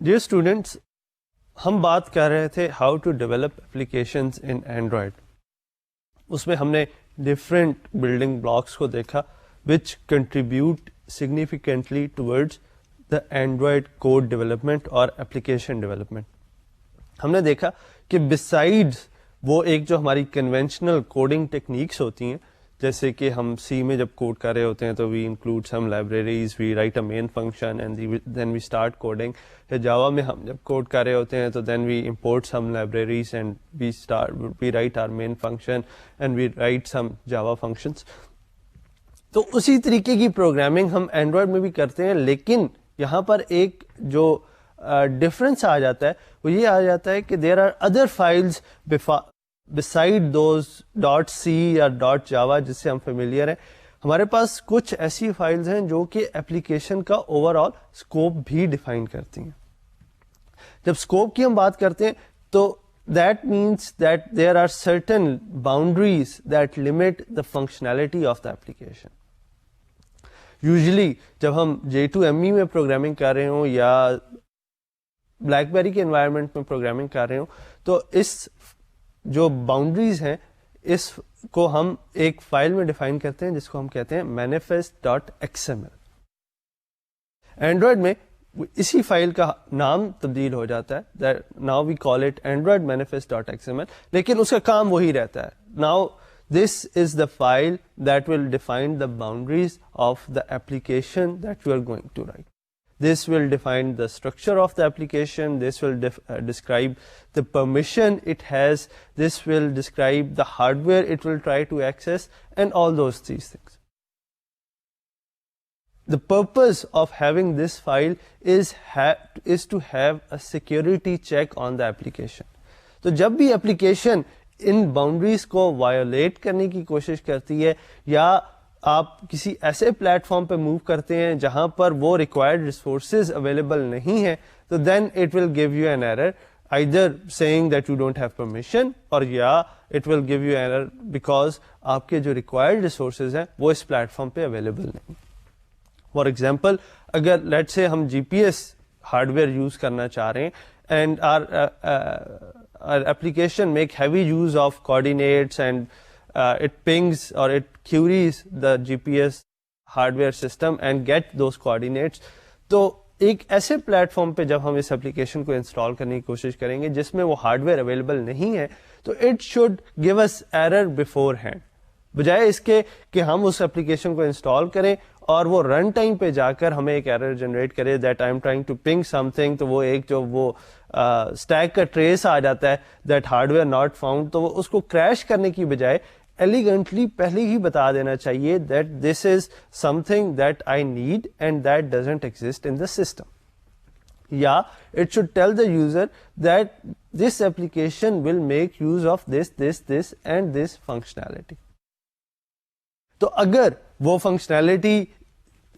Dear students, ہم بات کر رہے تھے how to develop applications in Android. اس میں ہم نے ڈفرینٹ بلڈنگ بلاکس کو دیکھا which contribute significantly towards the Android code development اور اپلیکیشن ڈیولپمنٹ. ہم نے دیکھا کہ بسائڈز وہ ایک جو ہماری کنونشنل کوڈنگ ٹیکنیکس ہوتی ہیں، جیسے کہ ہم سی میں جب کوڈ کر رہے ہوتے ہیں تو we include some libraries, we write a main function and then we start coding. یا جاوا میں ہم جب کوڈ کر رہے ہوتے ہیں تو then we import some libraries and we write our main function and we write some Java functions. تو اسی طریقے کی پروگرامنگ ہم اینڈرائڈ میں بھی کرتے ہیں، لیکن یہاں پر ایک جو ڈفرینس آ جاتا ہے وہ یہ آ جاتا ہے کہ there are other files beside those .c یا .java جس سے ہم فیملیئر ہیں. ہمارے پاس کچھ ایسی فائلز ہیں جو کہ اپلیکیشن کا اوور آل اسکوپ بھی ڈیفائن کرتی ہیں. جب اسکوپ کی ہم بات کرتے ہیں تو that means that there are certain boundaries that limit the functionality of the application. Usually جب ہم J2ME میں پروگرامنگ کر رہے ہوں یا بلیک بیری کے انوائرمنٹ میں پروگرامنگ کر رہے ہوں تو اس جو باؤنڈریز ہیں اس کو ہم ایک فائل میں ڈیفائن کرتے ہیں جس کو ہم کہتے ہیں manifest.xml. اینڈرائڈ میں اسی فائل کا نام تبدیل ہو جاتا ہے، now we call it Android manifest.xml، لیکن اس کا کام وہی رہتا ہے. Now this is the file that will define the boundaries of the application that you are going to write. This will define the structure of the application. This will describe the permission it has. This will describe the hardware it will try to access and all these things. The purpose of having this file is to have a security check on the application. تو جب بھی application ان boundaries کو violate کرنے کی کوشش کرتی ہے یا آپ کسی ایسے پلیٹ فارم پہ موو کرتے ہیں جہاں پر وہ ریکوائرڈ ریسورسز اویلیبل نہیں ہیں تو then it will give you an error either saying that you don't have permission اور یا it will give you error because آپ کے جو ریکوائرڈ ریسورسز ہیں وہ اس پلیٹ فارم پہ اویلیبل نہیں. فار ایگزامپل اگر لیٹ سے ہم G P S hardware use کرنا چاہ رہے ہیں and our application make heavy use of coordinates and it pings or it queries the GPS hardware system and get those coordinates. تو ایک ایسے plate form پہ جب ہم اس اپلیکیشن کو انسٹال کرنے کی کوشش کریں گے جس میں وہ ہارڈ ویئر اویلیبل نہیں ہے تو it should give us error beforehand, بجائے اس کے کہ ہم اس اپلیکیشن کو انسٹال کریں اور وہ رن ٹائم پہ جا کر ہمیں ایک ایرر جنریٹ کرے that I am trying to ping something. تو وہ ایک جو وہ اسٹیک کا ٹریس آ جاتا ہے that hard where not found, تو وہ اس کو کریش کرنے کی بجائے ایلیگنٹلی پہلے ہی بتا دینا چاہیے that this is something that I need and that doesn't exist in the system. یا it should tell the user that this application will make use of this and this functionality. تو اگر وہ functionality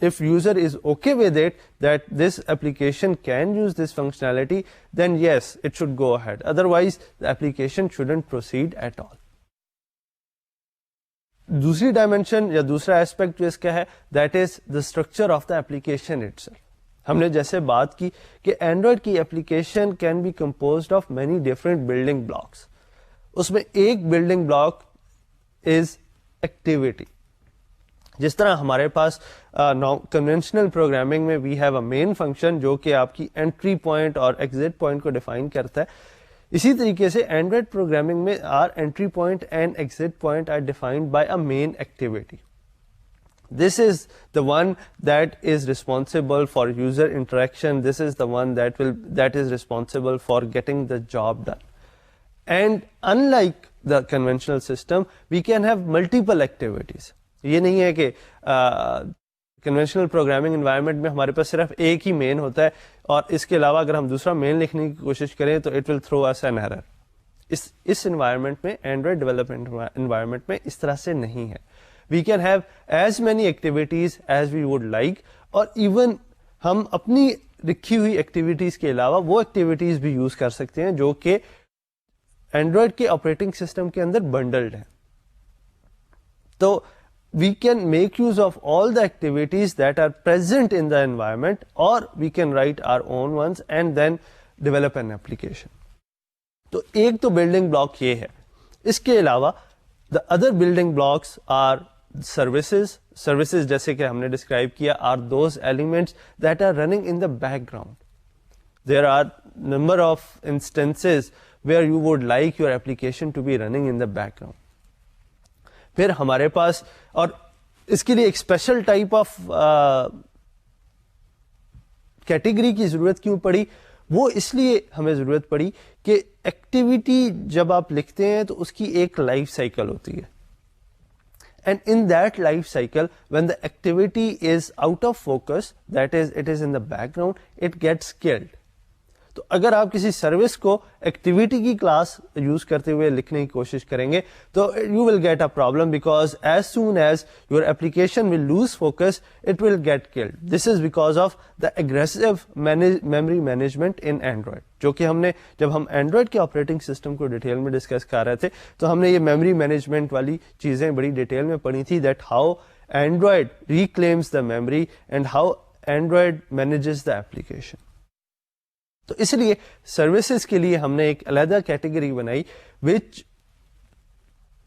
if user is okay with it that this application can use this functionality, then yes, it should go ahead. Otherwise the application shouldn't proceed at all. دوسری dimension یا دوسرا aspect جو اس کا ہے that is the structure of the application itself. ہم نے جیسے بات کی کہ اینڈرائڈ کی application can be composed of many different building blocks. اس میں ایک بلڈنگ بلاک از ایکٹیویٹی. جس طرح ہمارے پاس کنونشنل پروگرامنگ میں we have a main function جو کہ آپ کی انٹری پوائنٹ اور ایگزٹ پوائنٹ کو ڈیفائن کرتا ہے، اسی طریقے سے اینڈرائڈ پروگرامنگ میں our entry point and exit point are defined by a main activity. This is the one that is responsible for user interaction. This is the one that is responsible for getting the job done. And in like the conventional system we can have multiple activities. یہ نہیں ہے کہ conventional programming environment میں ہمارے پاس صرف ایک ہی مین ہوتا ہے اور اس کے علاوہ اگر ہم دوسرا مین لکھنے کی کوشش کریں تو it will throw us an error. اس انوائرمنٹ میں اینڈرائڈ ڈیولپمنٹ انوائرمنٹ میں اس طرح سے نہیں ہے. We can have as many activities as we would like, اور ایون ہم اپنی لکھی ہوئی ایکٹیویٹیز کے علاوہ وہ ایکٹیویٹیز بھی یوز کر سکتے ہیں جو کہ اینڈرائڈ کے آپریٹنگ سسٹم کے اندر بنڈلڈ ہیں. تو we can make use of all the activities that are present in the environment, or we can write our own ones and then develop an application. تو ایک تو بلڈنگ بلاک یہ ہے. اس کے علاوہ the other building blocks are services. Services جیسے کہ ہم نے ڈسکرائب کیا are those elements that are running in the background. There are number of instances where you would like your application to be running in the background. پھر ہمارے پاس, اور اس کے لیے ایک اسپیشل ٹائپ آف کیٹیگری کی ضرورت کیوں پڑی, وہ اس لیے ہمیں ضرورت پڑی کہ ایکٹیویٹی جب آپ لکھتے ہیں تو اس کی ایک لائف سائیکل ہوتی ہے, and in that life cycle when the activity is out of focus, that is it is in the back ground, it gets killed. تو اگر آپ کسی سروس کو ایکٹیویٹی کی کلاس یوز کرتے ہوئے لکھنے کی کوشش کریں گے تو you will get a problem, because as soon as your application will lose focus it will get killed. This is because of the aggressive memory management in Android, جو کہ ہم نے جب ہم اینڈرائڈ کے آپریٹنگ سسٹم کو detail میں discuss کر رہے تھے تو ہم نے یہ میموری مینجمنٹ والی چیزیں بڑی ڈیٹیل میں پڑھی تھی, that how Android reclaims the memory and how Android manages the application. تو اس لیے سروسز کے لیے ہم نے ایک علیحدہ کیٹیگری بنائی which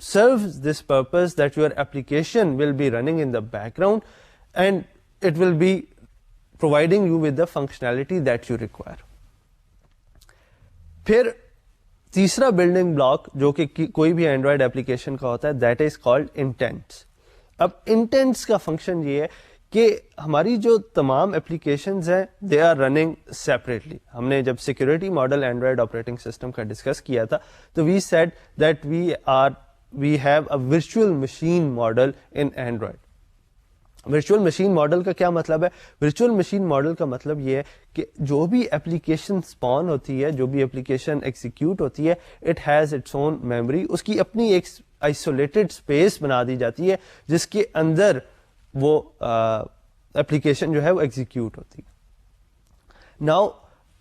serves this purpose that your application will be running in the background and it will be providing you with the functionality that you require. پھر تیسرا بلڈنگ بلاک جو کہ کوئی بھی اینڈرائڈ ایپلیکیشن کا ہوتا ہے, دیٹ از کالڈ انٹینٹس. اب انٹینٹس کا فنکشن یہ ہے کہ ہماری جو تمام اپلیکیشنز ہیں دے آر رننگ سیپریٹلی. ہم نے جب security model Android operating system کا ڈسکس کیا تھا تو we said that we have a virtual machine model in Android. Virtual machine model کا کیا مطلب ہے؟ ورچوئل مشین ماڈل کا مطلب یہ ہے کہ جو بھی اپلیکیشن اسپان ہوتی ہے, جو بھی اپلیکیشن ایگزیکیوٹ ہوتی ہے, it has its own memory. اس کی اپنی ایک آئسولیٹڈ اسپیس بنا دی جاتی ہے جس کے اندر وہ اپلیکیشن جو ہے وہ ایگزیکیوٹ ہوتی ہے. ناؤ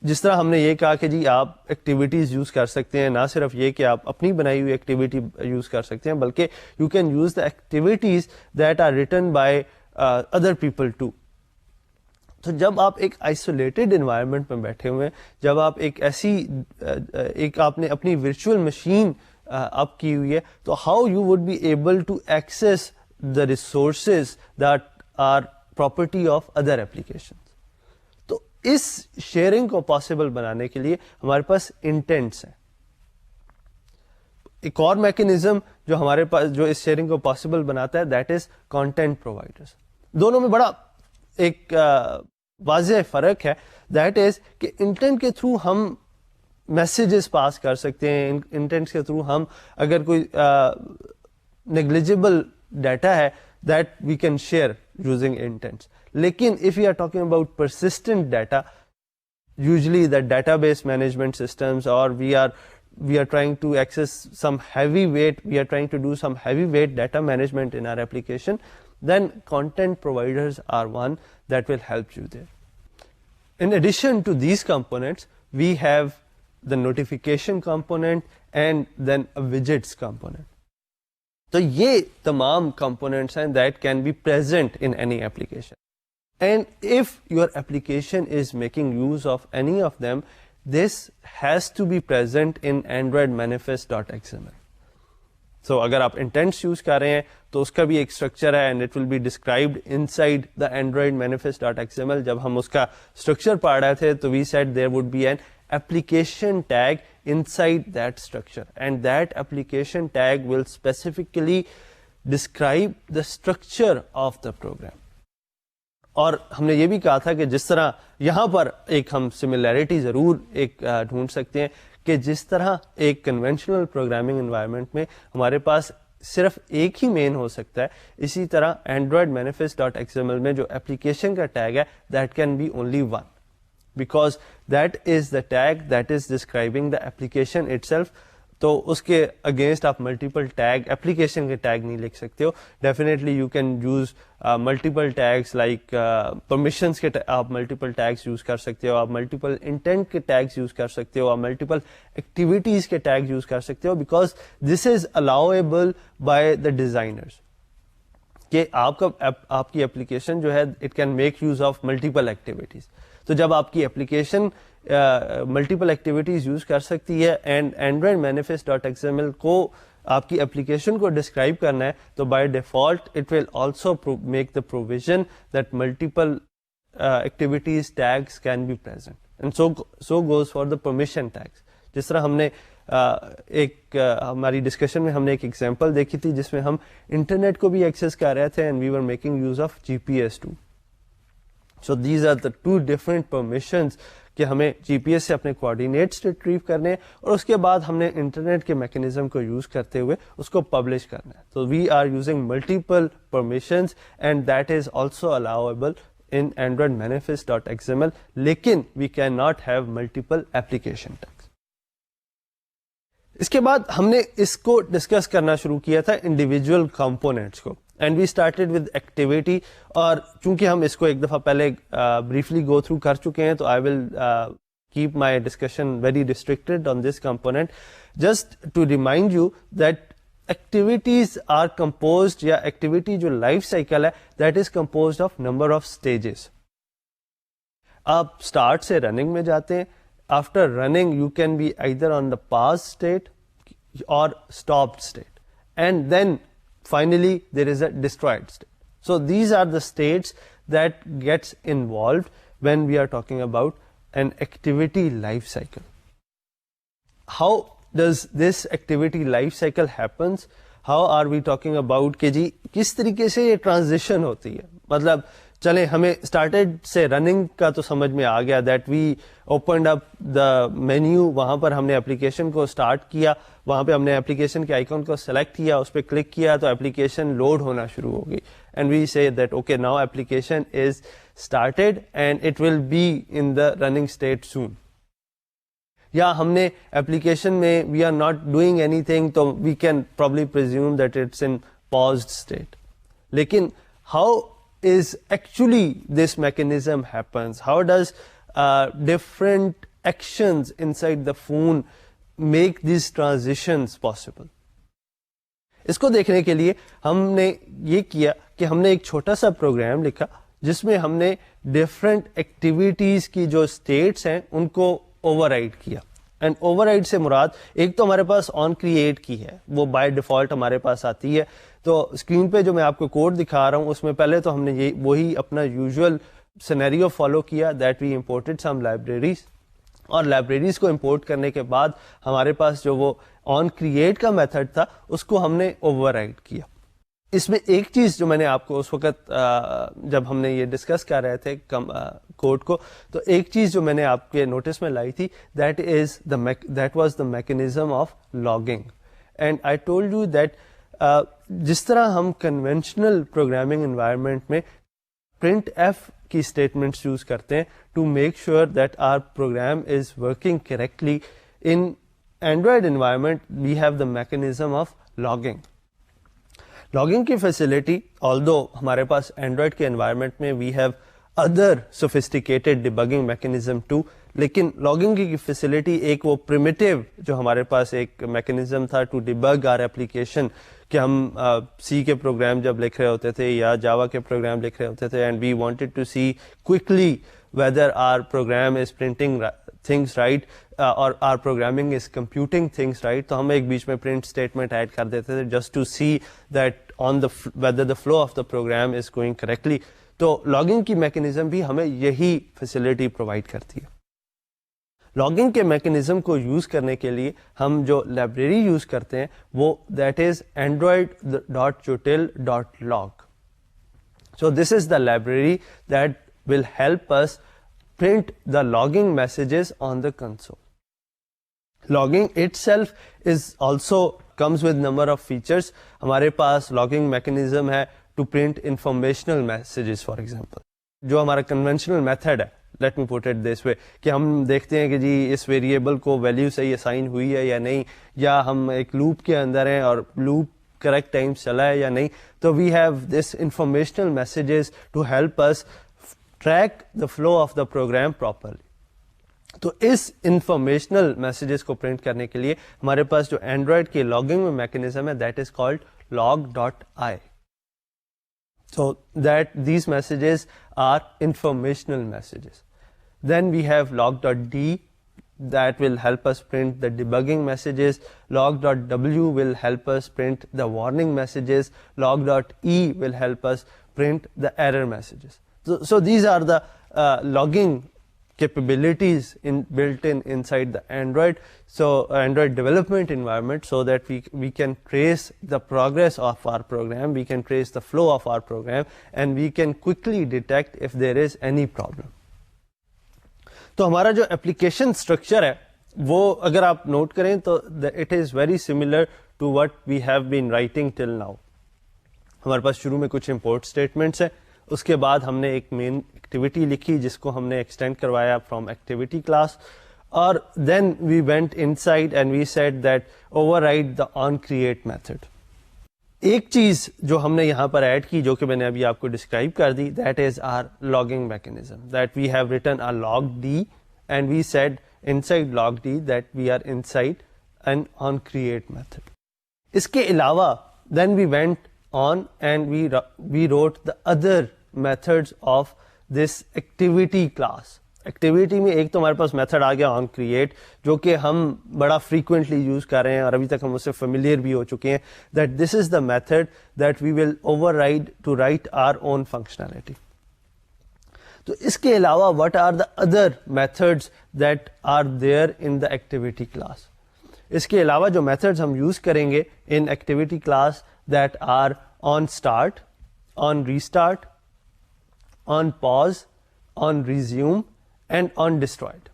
جس طرح ہم نے یہ کہا کہ جی آپ ایکٹیویٹیز یوز کر سکتے ہیں, نہ صرف یہ کہ آپ اپنی بنائی ہوئی ایکٹیویٹی یوز کر سکتے ہیں بلکہ you can use the activities that are written by other people too. تو جب آپ ایک آئسولیٹڈ انوائرمنٹ میں بیٹھے ہوئے ہیں, جب آپ ایک آپ نے اپنی ورچوئل مشین اپ کی ہوئی ہے, تو how you would be able to access the resources that are property of other applications. تو اس شیئرنگ کو پاسبل بنانے کے لیے ہمارے پاس انٹینٹس ہیں. ایک اور میکنزم جو ہمارے پاس جو اس شیئرنگ کو پاسبل بناتا ہے دیٹ از کانٹینٹ پرووائڈرس. دونوں میں بڑا ایک واضح فرق ہے, دیٹ از کہ انٹینٹ کے تھرو ہم میسیجز پاس کر سکتے ہیں, انٹینٹ کے تھرو ہم اگر کوئی نیگلیجیبل ڈیٹا ہے that we can share using intents. لیکن if we are talking about persistent data, usually the database management systems, or we are trying to access some heavyweight, we are trying to do some heavyweight data management in our application, then content providers are one that will help you there. In addition to these components, we have the notification component and then a widgets component. تو یہ تمام components ہیں that can be present in any application, and if your application is making use of any of them, this has to be present in Android manifest dot X M L. So اگر آپ انٹینٹس use کر رہے ہیں تو اس کا بھی ایک structure ہے, and it will be described inside the Android manifest dot X M L. جب ہم اس کا اسٹرکچر پڑھ رہے تھے تو we said there would be an application tag inside that structure, and that application tag will specifically describe the structure of the program. اور ہم نے یہ بھی کہا تھا کہ جس طرح یہاں پر ایک ہم سملیرٹی ضرور ایک ڈھونڈ سکتے ہیں کہ جس طرح ایک کنونشنل پروگرامنگ انوائرمنٹ میں ہمارے پاس صرف ایک ہی مین ہو سکتا ہے, اسی طرح Android manifest dot X M L میں جو ایپلیکیشن کا ٹیگ ہے that can be only one, because that is the tag that is describing the application itself. تو اس کے اگینسٹ آپ ملٹیپل ٹیگ ایپلیکیشن کے ٹیگ نہیں لکھ سکتے ہو. Definitely you can use multiple tags like permissions کے آپ ملٹیپل ٹیگس یوز کر سکتے ہو, آپ ملٹیپل انٹینٹ کے ٹیگس یوز کر سکتے ہو, آپ ملٹیپل ایکٹیویٹیز کے ٹیگس یوز کر سکتے ہو, because this is allowable by the designers. کہ آپ کی اپلیکیشن جو ہے it can make use of multiple activities. تو جب آپ کی اپلیکیشن ملٹیپل ایکٹیویٹیز یوز کر سکتی ہے and Android manifest dot X M L کو آپ کی اپلیکیشن کو ڈسکرائب کرنا ہے, تو by default it will also make the provision that multiple activities tags can be present, and so goes for the permission tags. جس طرح ہم نے ہماری ڈسکشن میں ہم نے ایک ایگزامپل دیکھی تھی جس میں ہم انٹرنیٹ کو بھی ایکسیس کر رہے تھے and we were making use of G P S too. So these are the two different permissions کہ ہمیں جی پی ایس سے اپنے کوآرڈینیٹس ریٹریو کرنے ہیں اور اس کے بعد ہم نے انٹرنیٹ کے میکینزم کو یوز کرتے ہوئے اس کو پبلش کرنا ہے. تو we are using multiple permissions and that is also allowable in Android manifest.xml, لیکن we cannot have multiple application tags. اس کے بعد ہم نے اس کو ڈسکس کرنا شروع کیا تھا انڈیویجول کمپوننٹس کو, and we started with activity. اور چونکہ ہم اس کو ایک دفعہ پہلے بریفلی گو تھرو کر چکے ہیں, تو I will keep my discussion very restricted on this component, just to remind you that activities are composed, یا ایکٹیویٹی جو لائف سائیکل ہے that is composed of number of stages. آپ start سے running میں جاتے ہیں, after running you can be either on the pause state اور stopped state, and then finally there is a destroyed state. So these are the states that gets involved when we are talking about an activity life cycle. How does this activity life cycle happens? How are we talking about کہ جی کس طریقے سے یہ transition ہوتی ہے؟ مطلب چلیں ہمیں اسٹارٹیڈ سے رننگ کا تو سمجھ میں آ گیا that we opened up the menu, وہاں پر ہم نے اپلیکیشن کو اسٹارٹ کیا, وہاں پہ ہم نے اپلیکیشن کے آئیکن کو سلیکٹ کیا, اس پہ کلک کیا تو اپلیکیشن لوڈ ہونا شروع ہو گئی, and we say that okay now application is started and it will be in the running state soon. یا ہم نے اپلیکیشن میں we are not doing anything, تو we can probably presume that it's in paused state. لیکن how is actually this mechanism happens, how does different actions inside the phone make these transitions possible. اس کو دیکھنے کے لیے ہم نے یہ کیا کہ ہم نے ایک چھوٹا سا پروگرام لکھا جس میں ہم نے ڈفرنٹ ایکٹیویٹیز کی جو اسٹیٹس ہیں ان کو اوور رائڈ کیا. اینڈ اوور رائڈ سے مراد ایک تو ہمارے پاس آن کریٹ کی ہے, وہ بائی ڈیفالٹ ہمارے پاس آتی ہے. تو اسکرین پہ جو میں آپ کو کوڈ دکھا رہا ہوں اس میں پہلے تو ہم نے وہی اپنا یوزول سینیریو فالو کیا that we imported some libraries, اور لائبریریز کو امپورٹ کرنے کے بعد ہمارے پاس جو وہ آن کریٹ کا میتھڈ تھا اس کو ہم نے اوور رائڈ کیا. اس میں ایک چیز جو میں نے آپ کو اس وقت جب ہم نے یہ ڈسکس کر رہے تھے کوڈ کو, تو ایک چیز جو میں نے آپ کے نوٹس میں لائی تھی that was the mechanism of logging. And I told you that جس طرح ہم کنونشنل پروگرامنگ انوائرمنٹ میں پرنٹ ایف کی اسٹیٹمنٹس یوز کرتے ہیں to make sure that our program is working correctly, in Android environment we have the mechanism of logging. Logging کی facility although ہمارے پاس اینڈرائڈ کے انوائرمنٹ میں we have other sophisticated debugging mechanism too, لیکن logging کی facility ایک وہ primitive جو ہمارے پاس ایک میکینزم تھا ٹو ڈیبگ آر ایپلیکیشن, کہ ہم سی کے پروگرام جب لکھ رہے ہوتے تھے یا جاوا کے پروگرام لکھ رہے ہوتے تھے and we wanted to see quickly whether our program is printing things right or our programming is computing things right, تو ہم ایک بیچ میں print statement ایڈ کر دیتے تھے just to see that on the whether the flow of the program is going correctly. تو logging کی mechanism بھی ہمیں یہی facility provide کرتی ہے. لاگنگ کے میکینزم کو یوز کرنے کے لیے ہم جو لائبریری یوز کرتے ہیں وہ that is android.util.log. So this is the library that will help us print the logging messages on the console. Logging itself is also comes with number of features. ہمارے پاس logging mechanism ہے to print informational messages for example. جو ہمارا conventional method ہے, let me put it this way, کہ ہم دیکھتے ہیں کہ جی اس ویریبل کو ویلیو صحیح اسائن ہوئی ہے یا نہیں, یا ہم ایک لوپ کے اندر ہیں اور لوپ کریکٹ ٹائم چلا ہے یا نہیں, تو we have this informational messages to help us track the flow of the program properly. تو اس انفارمیشنل میسیجز کو پرنٹ کرنے کے لیے ہمارے پاس جو اینڈرائڈ کی لاگنگ میں میکینزم ہے that is called log.i. So that these messages are informational messages. Then we have log.d that will help us print the debugging messages. Log.w will help us print the warning messages. Log.e will help us print the error messages. So these are the logging capabilities built inside the Android, so Android development environment, so that we can trace the progress of our program, we can trace the flow of our program, and we can quickly detect if there is any problem. تو ہمارا جو application structure ہے وہ اگر آپ note کریں تو it is very similar to what we have been writing till now. ہمارے پاس شروع میں کچھ امپورٹ اسٹیٹمنٹس ہیں, اس کے بعد ہم نے ایک مین ایکٹیویٹی لکھی جس کو ہم نے ایکسٹینڈ کروایا فرام ایکٹیویٹی کلاس, اور then we went inside and we said that override the on create method. ایک چیز جو ہم نے یہاں پر ایڈ کی جو کہ میں نے ابھی آپ کو ڈسکرائب کر دی, that is our logging mechanism, that we have written a log D and we said inside log D that we are inside in on create method. اس کے علاوہ then we went on and we wrote the other methods of this activity class. Activity میں ایک تو ہمارے پاس method آ گیا آن create جو کہ ہم بڑا فریکوینٹلی یوز کر رہے ہیں اور ابھی تک ہم اس سے فیملیئر بھی ہو چکے ہیں, that this is the method that we will override to write our own functionality. تو اس کے علاوہ what are the other methods that are there in the activity class. اس کے علاوہ جو میتھڈز ہم یوز کریں گے in activity class that are on start, on restart, on pause, on resume, and on destroyed.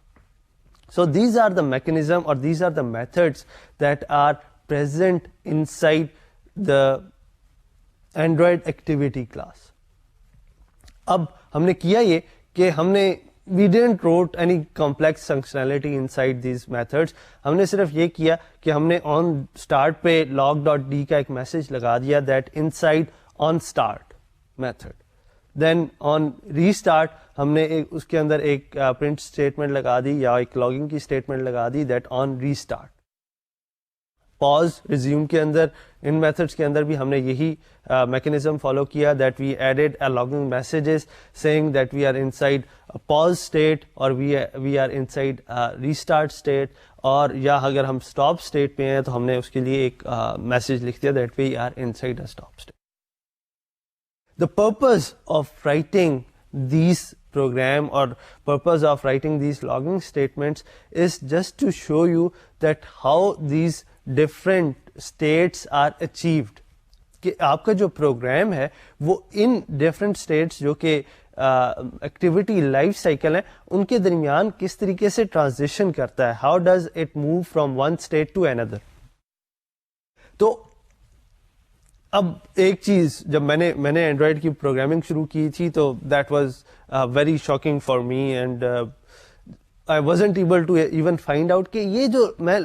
So these are the mechanism or these are the methods that are present inside the Android activity class. اب ہم نے کیا یہ کہ ہم نے we didn't wrote any complex functionality inside these methods. ہم نے صرف یہ کیا کہ ہم نے on start پہ log.d کا ایک میسج لگا دیا that inside on start method. Then on restart ہم نے اس کے اندر ایک print statement لگا دی یا ایک logging کی statement لگا دی that on restart. Pause resume کے اندر ان میتھڈس کے اندر بھی ہم نے یہی میکینزم فالو کیا that we added a logging messages saying that we are inside pause state اور we are inside restart state, اور یا اگر ہم اسٹاپ اسٹیٹ پہ ہیں تو ہم نے اس کے لیے ایک میسج لکھ دیا that we are inside a stop state. The purpose of writing these program or purpose of writing these logging statements is just to show you that how these different states are achieved. کہ آپ کا جو programme ہے وہ ان different states جو کہ activity life cycle ہے ان کے درمیان کس طریقے سے ٹرانزیشن کرتا ہے, how does it move from one state to another. تو اب ایک چیز جب میں نے اینڈرائڈ کی پروگرامنگ شروع کی تھی تو that was very shocking for me and I wasn't able to even find out کہ یہ جو میں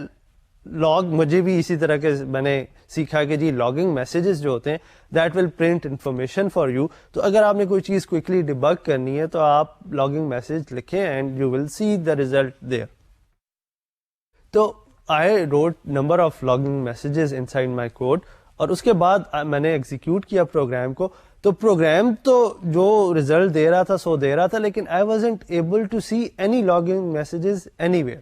لاگ, مجھے بھی اسی طرح کے میں نے سیکھا کہ جی لاگنگ میسیجز جو ہوتے ہیں that will print information for you. تو اگر آپ نے کوئی چیز کوئکلی ڈیبگ کرنی ہے تو آپ لاگنگ میسج لکھیں and you will see the result there. تو I wrote number of logging messages inside my code, اور اس کے بعد میں نے ایگزیکیوٹ کیا پروگرام کو. تو پروگرام تو جو ریزلٹ دے رہا تھا سو دے رہا تھا, لیکن I wasn't able to see any logging messages anywhere.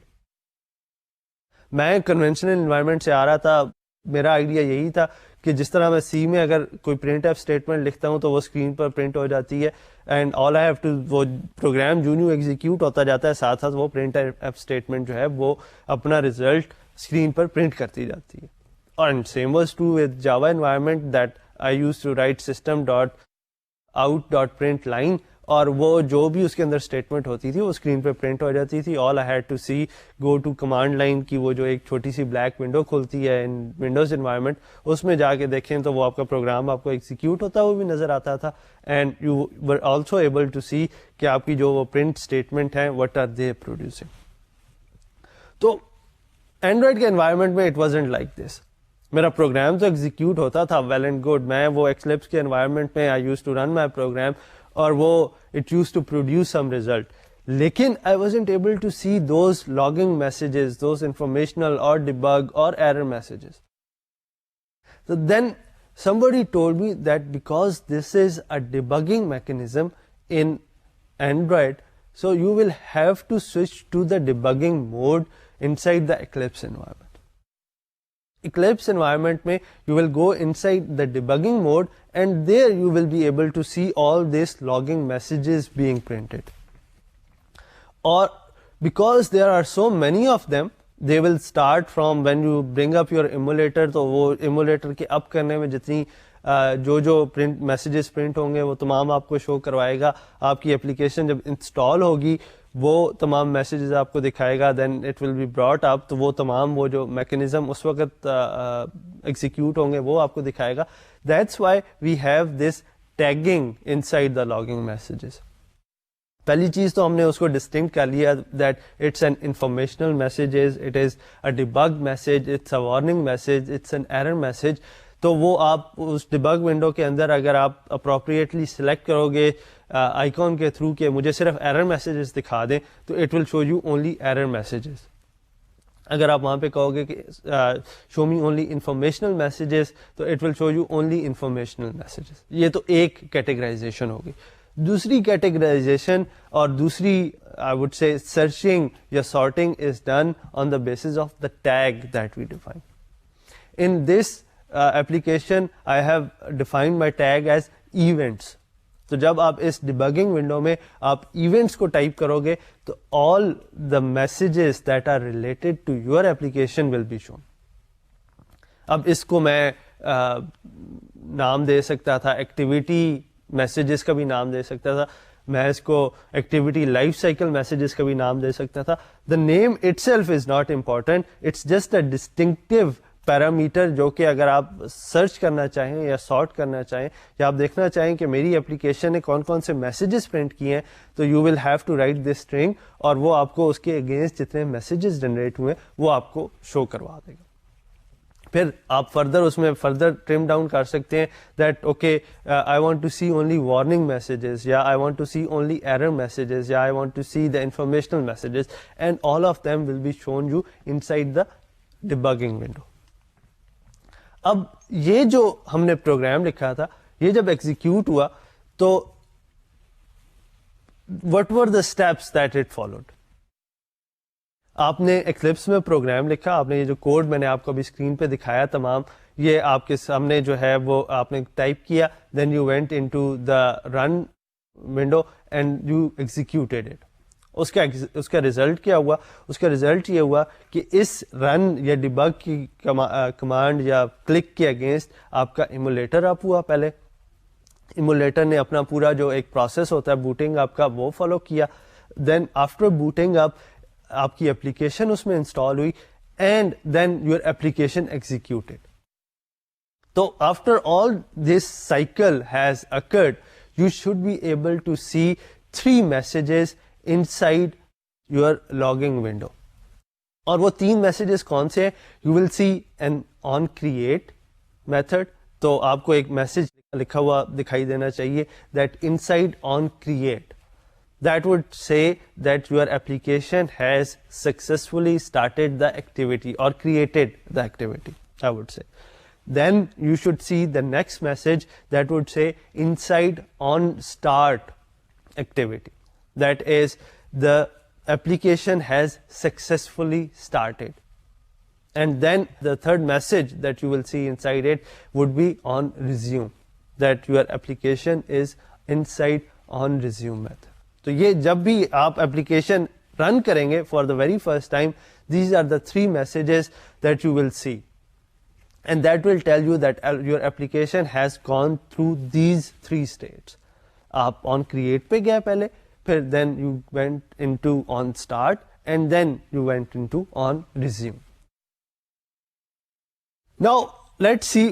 میں کنونشنل انوائرمنٹ سے آ رہا تھا, میرا آئیڈیا یہی تھا کہ جس طرح میں سی میں اگر کوئی پرنٹ ایف اسٹیٹمنٹ لکھتا ہوں تو وہ اسکرین پر پرنٹ ہو جاتی ہے, and all I have to, وہ پروگرام جو ایگزیکیوٹ ہوتا جاتا ہے ساتھ ساتھ وہ پرنٹ ایف اسٹیٹمنٹ جو ہے وہ اپنا ریزلٹ اسکرین پر پرنٹ کرتی جاتی ہے. And same was true with Java environment that I used to write system.out.println, اور وہ جو بھی اس کے اندر اسٹیٹمنٹ ہوتی تھی وہ اسکرین پہ پرنٹ ہو جاتی تھی. All I had to see go to command line کی وہ جو ایک چھوٹی سی بلیک ونڈو کھلتی ہے ان ونڈوز انوائرمنٹ, اس میں جا کے دیکھیں تو وہ آپ کا پروگرام آپ کو ایگزیکیوٹ ہوتا وہ بھی نظر آتا تھا, and you were also able to see کہ آپ کی جو وہ پرنٹ اسٹیٹمنٹ ہیں وٹ آر دے پروڈیوسنگ. تو اینڈرائڈ کے انوائرمنٹ میں اٹ وازنٹ لائک دس. میرا پروگرام تو ایگزیکیوٹ ہوتا تھا ویل اینڈ گڈ, میں وہ ایکلپس کے انوائرمنٹ میں I used to run my program اور وہ it used to produce some result, لیکن I wasn't able to see those logging messages, those informational اور ڈیبگ اور ایرر میسیجز. تو then somebody told me that because this is a debugging mechanism in Android, so you will have to switch to the debugging mode inside the Eclipse environment. Eclipse environment mein you will go inside the debugging mode, and there you will be able to see all these logging messages being printed. Or because there are so many of them, they will start from when you bring up your emulator, تو وہ emulator کے up کرنے میں جتنی جو print messages print ہوں گے وہ تمام آپ کو شو کروائے گا. آپ کی اپلیکیشن جب انسٹال ہوگی وہ تمام میسیجز آپ کو دکھائے گا, then it will be brought up, تو وہ تمام وہ جو میکینزم اس وقت ایگزیکیوٹ ہوں گے وہ آپ کو دکھائے گا. That's why we have this tagging inside the logging messages. پہلی چیز تو ہم نے اس کو ڈسٹنکٹ کر لیا that it's an informational messages, it is a debug message, it's a warning message, it's an error message. تو وہ آپ اس ڈیبگ ونڈو کے اندر اگر آپ اپروپریٹلی سلیکٹ کرو گے آئیکن کے تھرو کہ مجھے صرف ایرر میسیجز دکھا دیں, تو it will show you only error messages. اگر آپ وہاں پہ کہو گے کہ show me only informational messages, تو it will show you only informational messages. یہ تو ایک کیٹیگرائزیشن ہوگی. دوسری کیٹیگرائزیشن اور دوسری آئی وڈ سے سرچنگ یا sorting is done on the basis of the tag that we define. In this application I have defined my tag as events. تو جب آپ اس ڈیبگنگ ونڈو میں آپ ایونٹس کو ٹائپ کرو گے تو all the messages that are related to your application will be shown. اب اس کو میں نام دے سکتا تھا ایکٹیویٹی میسیجز کا بھی نام دے سکتا تھا, میں اس کو ایکٹیویٹی لائف سائیکل میسیجز کا بھی نام دے سکتا تھا. The name itself is not important, it's just a distinctive parameter جو کہ اگر آپ سرچ کرنا چاہیں یا سارٹ کرنا چاہیں یا آپ دیکھنا چاہیں کہ میری اپلیکیشن نے کون کون سے میسیجز پرنٹ کیے ہیں, تو you will have to write this string, اور وہ آپ کو اس کے اگینسٹ جتنے میسیجز جنریٹ ہوئے وہ آپ کو شو کروا دے گا. پھر آپ فردر اس میں فردر ٹرم ڈاؤن کر سکتے ہیں that okay I want to see only warning messages, یا I want to see only error messages, یا I want to see the informational messages, and all of them will be shown you inside the debugging window. اب یہ جو ہم نے programme لکھا تھا یہ جب ایگزیکیوٹ ہوا تو what were the steps that it followed. آپ نے ایکلپس میں پروگرام لکھا, آپ نے یہ جو کوڈ میں نے آپ کو ابھی اسکرین پہ دکھایا تمام یہ آپ کے سامنے جو ہے وہ آپ نے ٹائپ کیا, then you went into the run window and you executed it. اس کا رزلٹ کیا ہوا؟ اس کا رزلٹ یہ ہوا کہ اس رن یا ڈیبگ کی کمانڈ یا کلک کے اگینسٹ آپ کا ایمولیٹر اپ ہوا. پہلے ایمولیٹر نے اپنا پورا جو ایک پروسیس ہوتا ہے بوٹنگ اپ کا وہ فالو کیا. دین آفٹر بوٹنگ اپ آپ کی اپلیکیشن اس میں انسٹال ہوئی, and then your application executed. تو after all this cycle has occurred you should be able to see 3 messages inside your logging window. اور وہ 3 messages کون سے ہیں؟ You will see an onCreate method. تو آپ کو ایک میسج لکھا ہوا دکھائی دینا چاہیے that inside onCreate that would say that your application has successfully started the activity or created the activity, I would say. Then you should see the next message that would say inside onStart activity. That is, the application has successfully started. And then the third message that you will see inside it would be on resume, that your application is inside on resume method. تو یہ جب بھی آپ application run کریں گے for the very first time, these are the 3 messages that you will see. And that will tell you that your application has gone through these 3 states. آپ on create پہ گئے پہلے, پھر then you went into on start, and then you went into on resume. Now let's see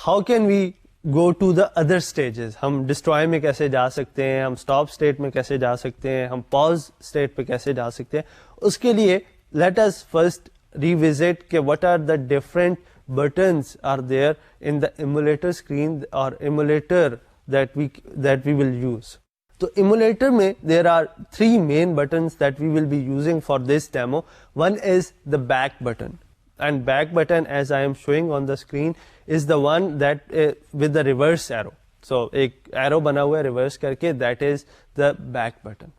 how can we go to the other stages. ہم destroy میں کیسے جا سکتے ہیں, ہم stop state میں کیسے جا سکتے ہیں, ہم pause state پہ کیسے جا سکتے ہیں. اس کے لیے let us first revisit کہ what are the different buttons are there in the emulator screen or emulator that we will use. تو emulator میں there are 3 main buttons that we will be using for this demo. One is the back button. and back button, as I am showing on the screen, is the one that with the reverse arrow. So ایک arrow بنا ہوا ہے reverse کر کے, that is the back button.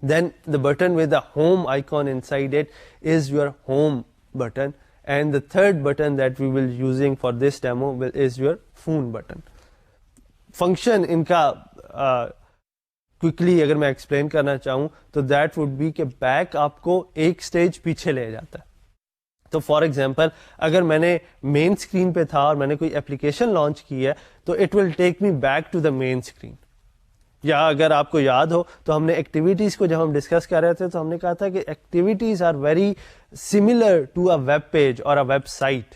Then the button with the home icon inside it is your home button, and the third button that we will using for this demo is your phone button. Function ان کا quickly اگر میں explain کرنا چاہوں تو that would be کہ back آپ کو ایک اسٹیج پیچھے لے جاتا ہے. تو فار ایگزامپل اگر میں نے مین اسکرین پہ تھا اور میں نے کوئی اپلیکیشن لانچ کی ہے تو it will take me back to the main screen. یا اگر آپ کو یاد ہو تو ہم نے ایکٹیویٹیز کو جب ہم ڈسکس کر رہے تھے تو ہم نے کہا تھا کہ activities are very similar to a web page اور a web site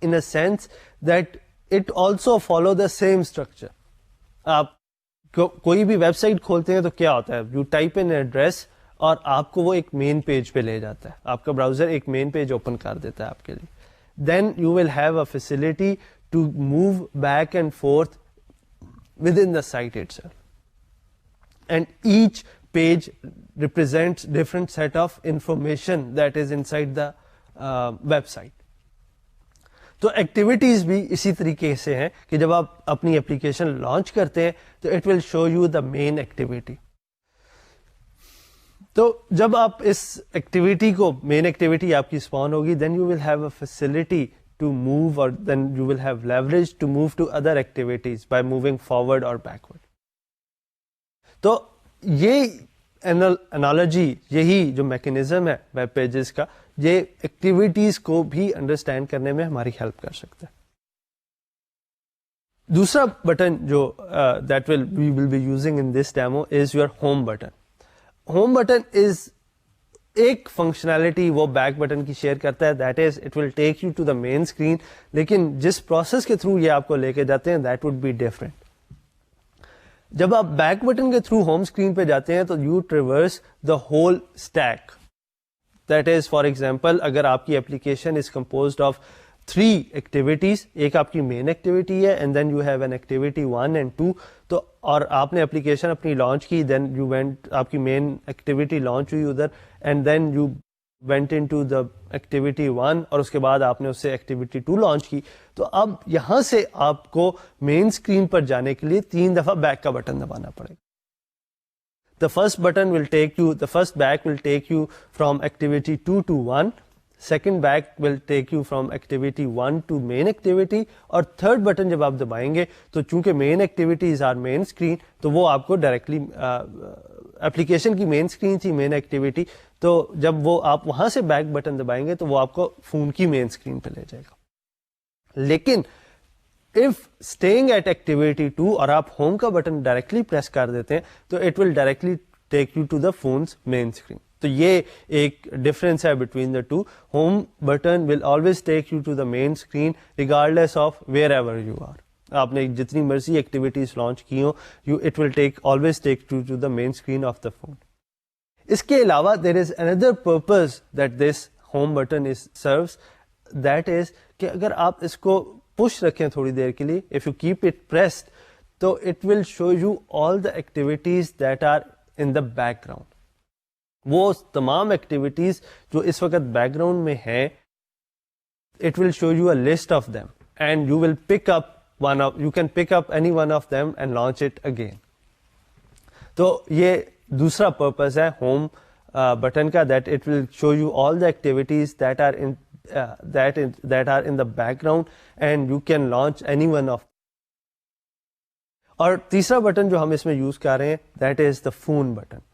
in a sense that it also follow the same structure. آپ کوئی بھی ویب سائٹ کھولتے ہیں تو کیا ہوتا ہے, یو ٹائپ ان ایڈریس اور آپ کو وہ ایک مین پیج پہ لے جاتا ہے, آپ کا براؤزر ایک مین پیج اوپن کر دیتا ہے آپ کے لیے. Then you will have a facility to move back and forth within the site itself, and each page represents different set of information that is inside the website. تو activities بھی اسی طریقے سے ہیں کہ جب آپ اپنی اپلیکیشن لانچ کرتے ہیں تو it will show you the main activity. تو جب آپ اس ایکٹیویٹی کو, مین ایکٹیویٹی آپ کی اسپون ہوگی, then you will have a facility to move, اور then you will have leverage to move to other activities by moving forward اور backward. تو یہ انالوجی, یہی جو میکینزم ہے ویب پیجز کا, یہ ایکٹیویٹیز کو بھی انڈرسٹینڈ کرنے میں ہماری ہیلپ کر سکتا ہے. دوسرا بٹن جو that we will be using in this demo is your home button. Home button is ایک فنکشنالٹی وہ بیک بٹن کی شیئر کرتا ہے, that is it will take you to the main screen, لیکن جس پروسیس کے through یہ آپ کو لے کے جاتے ہیں دیٹ وڈ بی ڈفرینٹ. جب آپ بیک بٹن کے تھرو ہوم اسکرین پہ جاتے ہیں تو you traverse the whole stack. That is for example اگر آپ کی application is composed of 3 activities, ایک آپ کی مین ایکٹیویٹی ہے and then you have an activity 1 and 2, تو اور آپ نے اپلیکیشن اپنی لانچ کی, دین یو وینٹ, آپ کی مین ایکٹیویٹی لانچ ہوئی ادھر, and then you went into the activity 1 اور اس کے بعد آپ نے اس سے ایکٹیویٹی 2 لانچ کی. تو اب یہاں سے آپ کو مین اسکرین پر جانے کے لیے 3 دفعہ بیک کا بٹن دبانا پڑے گا. The first button will take you, the first back will take you from activity 2 to 1. Second back will take you from activity 1 to main activity. اور third button جب آپ دبائیں گے تو چونکہ main activities are main screen تو وہ آپ کو ڈائریکٹلی اپلیکیشن کی مین اسکرین تھی مین ایکٹیویٹی, تو جب وہ آپ وہاں سے بیک بٹن دبائیں گے تو وہ آپ کو فون کی مین اسکرین پہ لے جائے گا. لیکن if staying at activity 2 اور آپ ہوم کا بٹن ڈائریکٹلی پریس کر دیتے ہیں تو it will directly take you to the phone's main screen. تو یہ ایک ڈفرینس ہے between the two. Home button will always take you to the main screen regardless of wherever you are. آپ نے جتنی مرضی ایکٹیویٹیز لانچ کی ہوں, it will always take you to the main screen of the phone. اس کے علاوہ there is another purpose that this home button serves, that is کہ اگر آپ اس کو پش رکھیں تھوڑی دیر کے لیے, if you keep it pressed, تو it will show you all the activities that are in the background. وہ تمام ایکٹیویٹیز جو اس وقت بیک گراؤنڈ میں ہیں, it will show you a list of them and you will pick up you can pick up any one of them and launch it again. تو یہ دوسرا purpose ہے ہوم بٹن کا, that it will show you all the activities that are in that are in the background and you can launch any one of. اور تیسرا button جو ہم اس میں یوز کر رہے ہیں that is the phone button.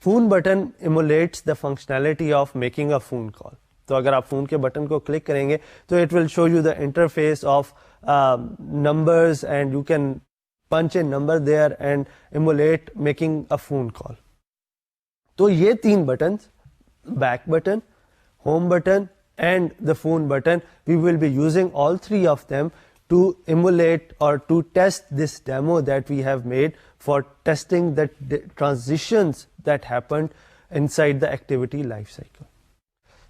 phone button emulates the functionality of making a phone call. تو اگر آپ فون کے بٹن کو کلک کریں گے تو it will show you the interface of numbers and you can punch a number there and emulate making a phone call. تو یہ 3 buttons, back button, home button and the phone button, we will be using all 3 of them to emulate or to test this demo that we have made for testing the transitions that happened inside the activity life cycle.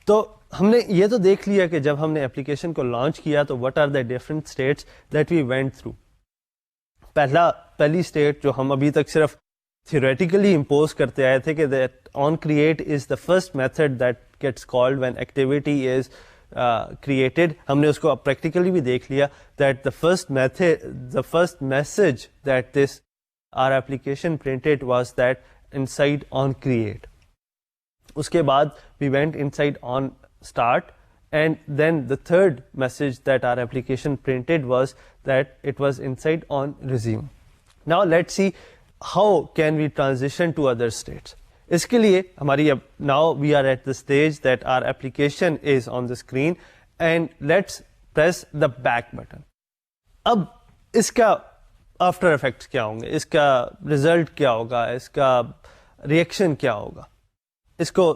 تو ہم نے یہ تو دیکھ لیا کہ جب ہم نے اپلیکیشن کو لانچ کیا تو what are the different states that we went through. پہلی اسٹیٹ جو ہم ابھی تک صرف theoretically impose کرتے آئے تھے کہ that on create is the first method that gets called when activity is created. ہم نے اس کو practically بھی دیکھ لیا that the first message that this our application printed was that inside on create. اس کے بعد we went inside on start, and then the third message that our application printed was that it was inside on resume. Now let's see how can we transition to other states. اس کے لیے ہماری اب now we are at the stage that our application is on the screen and let's press the back button. اب اس کا after effects کیا ہوں گے, اس کا ریزلٹ کیا ہوگا, اس کا ریئیکشن کیا ہوگا, اس کو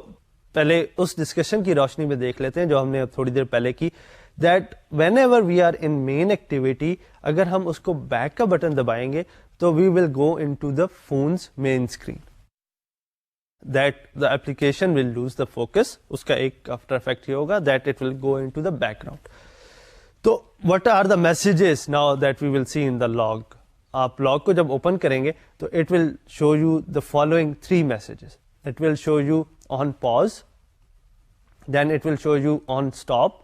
پہلے اس ڈسکشن کی روشنی میں دیکھ لیتے ہیں جو ہم نے تھوڑی دیر پہلے کی, that whenever we are in main activity, اگر ہم اس کو بیک کا بٹن دبائیں گے تو we will go into the phone's main screen, that the application will lose the focus. اس کا ایک آفٹر افیکٹ یہ ہوگا that it will go into the background. تو what are the messages now that we will see in the log. آپ log کو جب open کریں گے تو it will show you the following 3 messages. It will show you on pause, then it will show you on stop,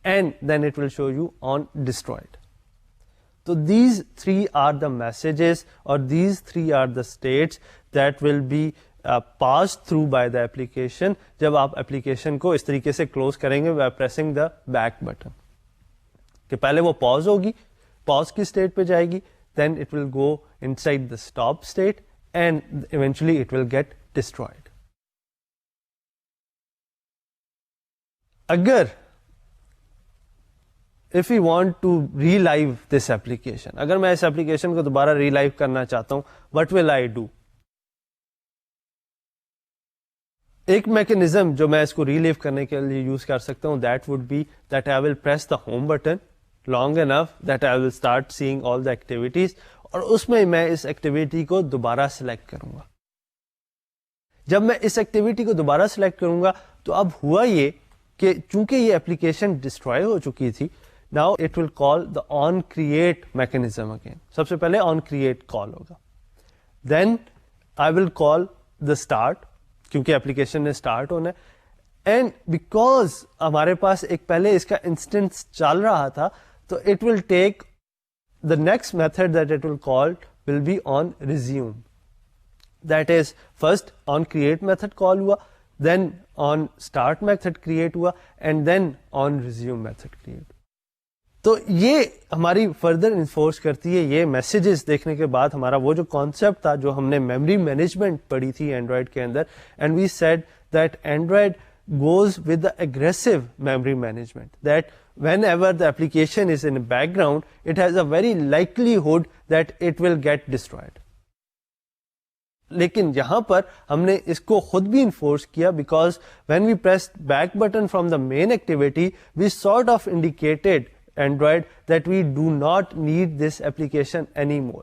and then it will show you on destroyed. So these 3 are the messages, or these 3 are the states that will be passed through by the application. جب آپ application کو اس طریقے سے close کریں گے by pressing the back button. کہ پہلے وہ pause ہوگی, pause کی state پہ جائے گی, then it will go inside the stop state, and eventually it will get destroyed. اگر if we want to relive this application, اگر میں اس application کو دوبارہ relive کرنا چاہتا ہوں, what will I do? ایک میکنزم جو میں اس کو ریلیو کرنے کے لیے یوز کر سکتا ہوں, that would be that I will press the home button long enough that I will start seeing all the activities, اور اس میں میں اس ایکٹیویٹی کو دوبارہ سلیکٹ کروں گا. جب میں اس ایکٹیویٹی کو دوبارہ سلیکٹ کروں گا تو اب ہوا یہ کہ چونکہ یہ اپلیکیشن ڈسٹروائے ہو چکی تھی, now it will call the on create mechanism again. سب سے پہلے آن کریٹ کال ہوگا, then I will call the start, کیونکہ اپلیکیشن نے اسٹارٹ ہونا ہے, اینڈ بیکاز ہمارے پاس ایک پہلے اس کا انسٹنس چل رہا تھا, تو it will take the next method that it will call will be on resume. That is first on create method call ہوا, then on start method create ہوا, and then on resume method create. تو یہ ہماری further enforce کرتی ہے یہ messages دیکھنے کے بعد ہمارا وہ جو کانسیپٹ تھا جو ہم نے میموری مینجمنٹ پڑھی تھی اینڈرائڈ کے اندر, and we said that Android goes with the aggressive memory management, that whenever the application is in the background, it has a very likelihood that it will get destroyed. لیکن یہاں پر ہم نے اس کو خود بھی انفورس کیا, because when we press back button from the main activity we sort of indicated Android that we do not need this application any more.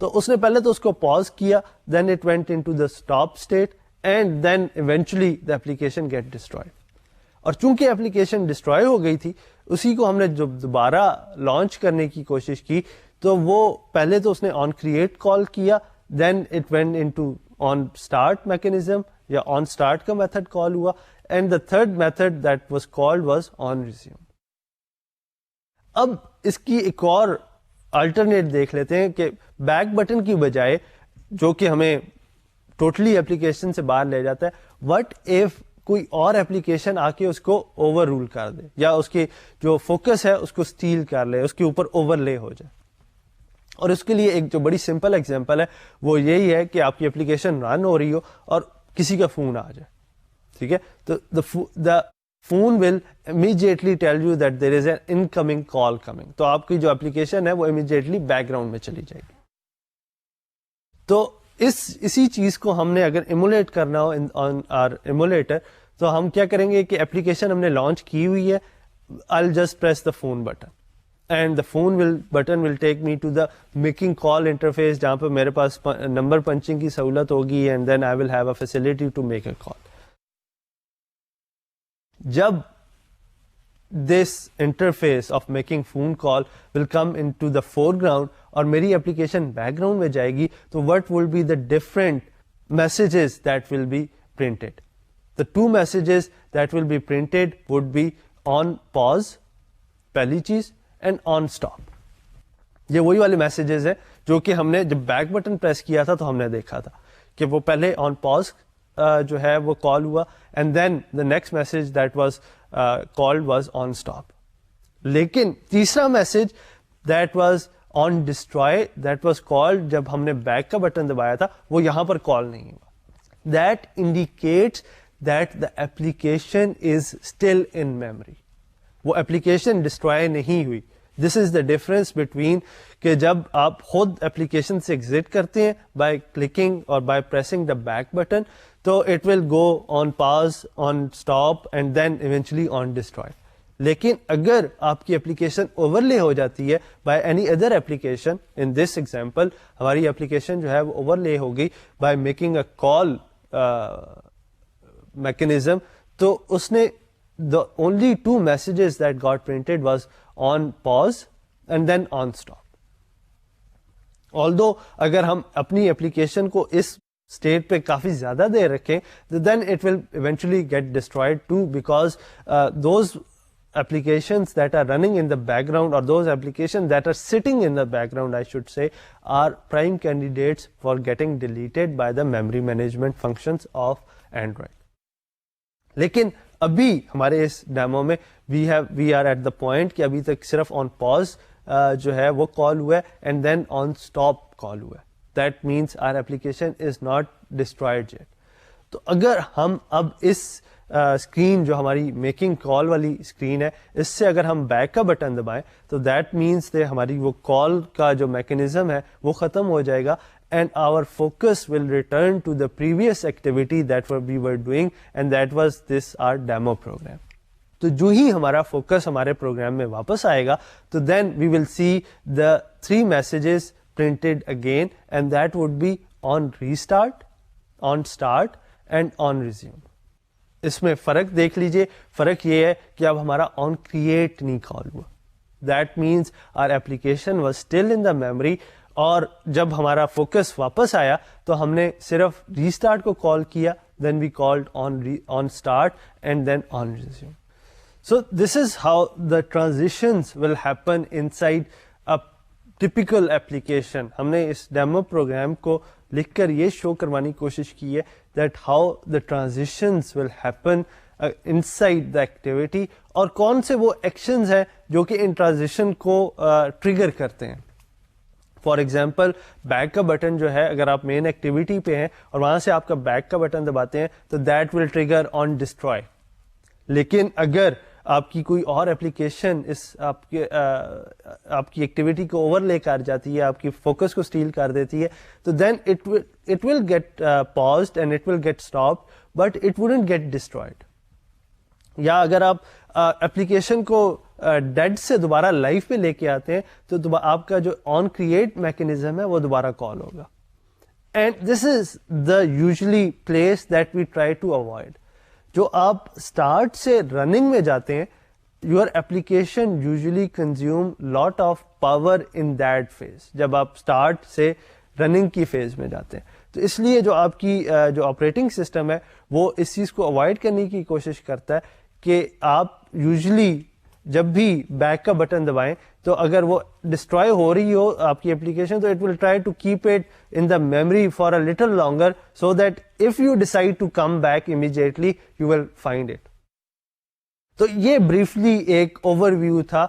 تو اس نے پہلے تو اس کو پاز کیا, then it went into the stop state, and then eventually the application get destroyed. اور چونکہ ایپلیکیشن ڈسٹرائے ہو گئی تھی, اسی کو ہم نے جب دوبارہ لانچ کرنے کی کوشش کی تو وہ پہلے تو اس نے آن کریٹ کال کیا, then it went into on start mechanism یا on start کا method call ہوا, and the third method that was called was on resume. اب اس کی ایک اور alternate دیکھ لیتے ہیں کہ بیک بٹن کی بجائے جو کہ ہمیں ٹوٹلی اپلیکیشن سے باہر لے جاتا ہے, what if کوئی اور اپلیکیشن آ کے اس کو اوور رول کر دے, یا اس کی جو فوکس ہے اس کو اسٹیل کر لے, اس کے اوپر اوور لے ہو جائے. اور اس کے لیے ایک جو بڑی سمپل ایگزامپل ہے وہ یہی ہے کہ آپ کی اپلیکیشن رن ہو رہی ہو اور کسی کا فون آ جائے, ٹھیک ہے, تو the phone will immediately tell you that there is an in coming call coming, تو آپ کی جو اپلیکیشن ہے وہ امیجیٹلی بیک گراؤنڈ میں چلی جائے گی. تو اسی چیز کو ہم نے اگر ایمولیٹ کرنا ہو آن آر ایمولیٹر, تو ہم کیا کریں گے کہ اپلیکیشن ہم نے لانچ کی ہوئی ہے, I'll just press the phone button. And the phone button will take me to the making call interface جہاں پہ میرے پاس نمبر پنچنگ کی سہولت ہوگی, and then I will have a facility to make a call. جب this interface of making phone call will come into the foreground اور میری application background میں جائے گی, تو what will be the different messages that will be printed. The two messages that will be printed would be on pause, پہلی چیز, and on stop. یہ وہی والے میسیجز ہیں جو کہ ہم نے جب بیک بٹن پریس کیا تھا تو ہم نے دیکھا تھا کہ وہ پہلے آن پاز جو ہے وہ کال ہوا, and then the next message that was called was on stop. لیکن تیسرا message that was on destroy that was called جب ہم نے بیک کا بٹن دبایا تھا, وہ یہاں پر کال نہیں ہوا. That indicates that the application is still in memory. وہ ایپلیکیشن ڈسٹرائے نہیں ہوئی. دس از دا ڈفرنس بٹوین کہ جب آپ خود ایپلیکیشن سے ایگزٹ کرتے ہیں بائی کلکنگ اور by pressing the back button, تو it will go on pause, on stop and then eventually on destroy. لیکن اگر آپ کی ایپلیکیشن اوور لے ہو جاتی ہے by any other application, in this example ہماری ایپلیکیشن جو ہے وہ اوور لے ہو گئی by making a call mechanism, تو اس نے the only two messages that got printed was on pause and then on stop. Although اگر ہم اپنی ایپلیکیشن کو اس اسٹیٹ پہ کافی زیادہ دیر رکھیں تو then it will eventually get destroyed too, because those applications that are running in the background, or those applications that are sitting in the background I should say, are prime candidates for getting deleted by the memory management functions of Android. لیکن ابھی ہمارے اس demo میں we are at the point کہ ابھی تک صرف آن پاز جو ہے وہ کال ہوا ہے and then on stop call ہوا ہے. That means our application is not destroyed yet. تو اگر ہم اب اس اسکرین جو ہماری میکنگ کال والی اسکرین ہے, اس سے اگر ہم بیک کا بٹن دبائیں تو دیٹ مینس کہ ہماری وہ کال کا جو میکنیزم ہے وہ ختم ہو جائے گا, and our focus will return to the previous activity that we were doing, and that was this our demo program. تو جو ہی ہمارا فوکس ہمارے پروگرام میں واپس آئے گا تو then we will see the 3 messages printed again, and that would be on restart, on start and on resume. اس میں فرق دیکھ لیجئے. فرق یہ ہے کہ اب ہمارا on create نہیں کال ہوا. That means our application was still in the memory, اور جب ہمارا فوکس واپس آیا تو ہم نے صرف ریسٹارٹ کو کال کیا, then we called on start and then on resume. So this is how the transitions will happen inside a typical application. ہم نے اس ڈیمو پروگرام کو لکھ کر یہ شو کروانے کی کوشش کی ہے that how the transitions will happen inside the activity, اور کون سے وہ ایکشنز ہیں جو کہ ان ٹرانزیشن کو ٹریگر کرتے ہیں. فار ایگزامپل بیک کا بٹن جو ہے, اگر آپ مین ایکٹیویٹی پہ ہیں اور وہاں سے آپ کا بیک کا بٹن دباتے ہیں تو that will trigger on destroy. لیکن اگر آپ کی کوئی اور ایپلیکیشن اس آپ کی ایکٹیویٹی کو اوور لے کر جاتی ہے, آپ کی فوکس کو اسٹیل کر دیتی ہے, تو then it will get paused and it will get stopped, but it wouldn't get destroyed. یا اگر آپ ایپلیکیشن کو ڈیڈ سے دوبارہ لائف پہ لے کے آتے ہیں تو آپ کا جو آن کریٹ میکنیزم ہے وہ دوبارہ کال ہوگا. And this is the usually place that we try to avoid. جو آپ اسٹارٹ سے رننگ میں جاتے ہیں, your application usually consume lot of power in that phase. جب آپ اسٹارٹ سے رننگ کی فیز میں جاتے ہیں تو اس لیے جو آپ کی جو آپریٹنگ سسٹم ہے وہ اس چیز کو اوائڈ کرنے کی کوشش کرتا ہے کہ آپ یوزلی جب بھی بیک کا بٹن دبائیں تو اگر وہ ڈسٹرائے ہو رہی ہو آپ کی ایپلیکیشن تو it will try to keep it in the memory for a little longer, so that if you decide to come back immediately you will find it. تو یہ بریفلی ایک اوور ویو تھا